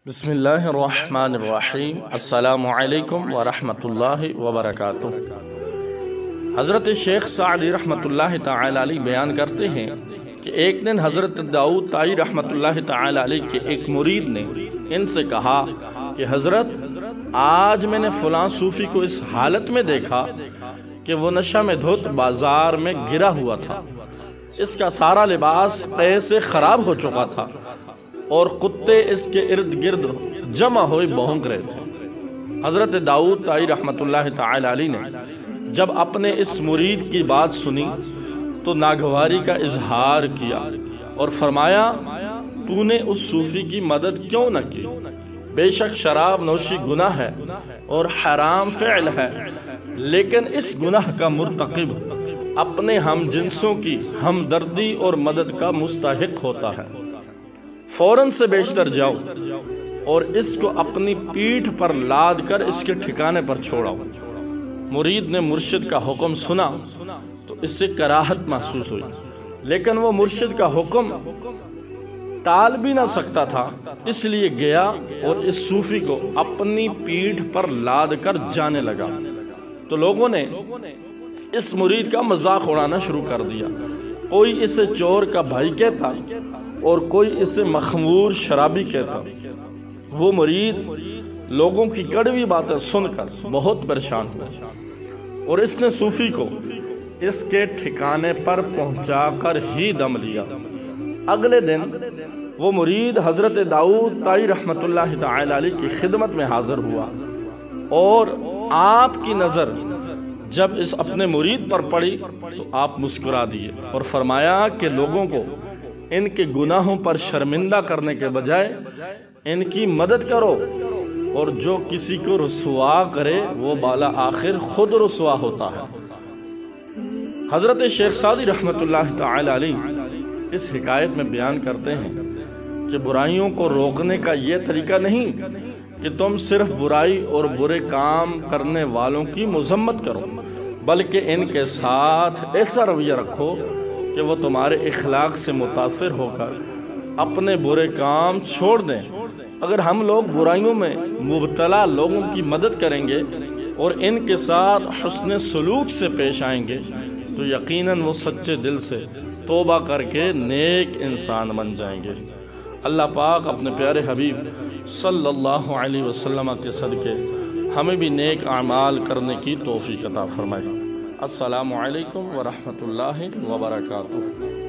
بسم اللہ الرحمن الرحیم۔ السلام علیکم ورحمۃ اللہ وبرکاتہ۔ حضرت شیخ سعدی رحمۃ اللہ تعالی علیہ بیان کرتے ہیں کہ ایک دن حضرت داؤد طائی رحمۃ اللہ تعالی علیہ کے ایک مرید نے ان سے کہا کہ حضرت، آج میں نے فلاں صوفی کو اس حالت میں دیکھا کہ وہ نشہ میں دھت بازار میں گرا ہوا تھا، اس کا سارا لباس قے سے خراب ہو چکا تھا اور کتے اس کے ارد گرد جمع ہوئے بھونک رہے تھے۔ حضرت داؤد طائی رحمۃ اللہ تعالی علیہ نے جب اپنے اس مرید کی بات سنی تو ناگواری کا اظہار کیا اور فرمایا، تو نے اس صوفی کی مدد کیوں نہ کی؟ بے شک شراب نوشی گناہ ہے اور حرام فعل ہے، لیکن اس گناہ کا مرتکب اپنے ہم جنسوں کی ہمدردی اور مدد کا مستحق ہوتا ہے۔ فوراً سے بیشتر جاؤ اور اس کو اپنی پیٹھ پر لاد کر اس کے ٹھکانے پر چھوڑاؤ۔ مرید نے مرشد کا حکم سنا تو اس سے کراہت محسوس ہوئی، لیکن وہ مرشد کا حکم ٹال بھی نہ سکتا تھا، اس لیے گیا اور اس صوفی کو اپنی پیٹھ پر لاد کر جانے لگا تو لوگوں نے اس مرید کا مذاق اڑانا شروع کر دیا۔ کوئی اسے چور کا بھائی کہتا اور کوئی اسے مخمور شرابی کہتا۔ وہ مرید لوگوں کی کڑوی باتیں سن کر بہت پریشان ہوا اور اس نے صوفی کو اس کے ٹھکانے پر پہنچا کر ہی دم لیا۔ اگلے دن وہ مرید حضرت داؤد طائی رحمۃ اللہ تعالی علیہ کی خدمت میں حاضر ہوا اور آپ کی نظر جب اس اپنے مرید پر پڑی تو آپ مسکرا دیے اور فرمایا کہ لوگوں کو ان کے گناہوں پر شرمندہ کرنے کے بجائے ان کی مدد کرو، اور جو کسی کو رسوا کرے وہ بالا آخر خود رسوا ہوتا ہے۔ حضرت شیخ سعدی رحمۃ اللہ تعالی علیہ اس حکایت میں بیان کرتے ہیں کہ برائیوں کو روکنے کا یہ طریقہ نہیں کہ تم صرف برائی اور برے کام کرنے والوں کی مذمت کرو، بلکہ ان کے ساتھ ایسا رویہ رکھو کہ وہ تمہارے اخلاق سے متاثر ہو کر اپنے برے کام چھوڑ دیں۔ اگر ہم لوگ برائیوں میں مبتلا لوگوں کی مدد کریں گے اور ان کے ساتھ حسن سلوک سے پیش آئیں گے تو یقیناً وہ سچے دل سے توبہ کر کے نیک انسان بن جائیں گے۔ اللہ پاک اپنے پیارے حبیب صلی اللہ علیہ وسلم کے صدقے ہمیں بھی نیک اعمال کرنے کی توفیق عطا فرمائے۔ السلام علیکم ورحمۃ اللہ وبرکاتہ۔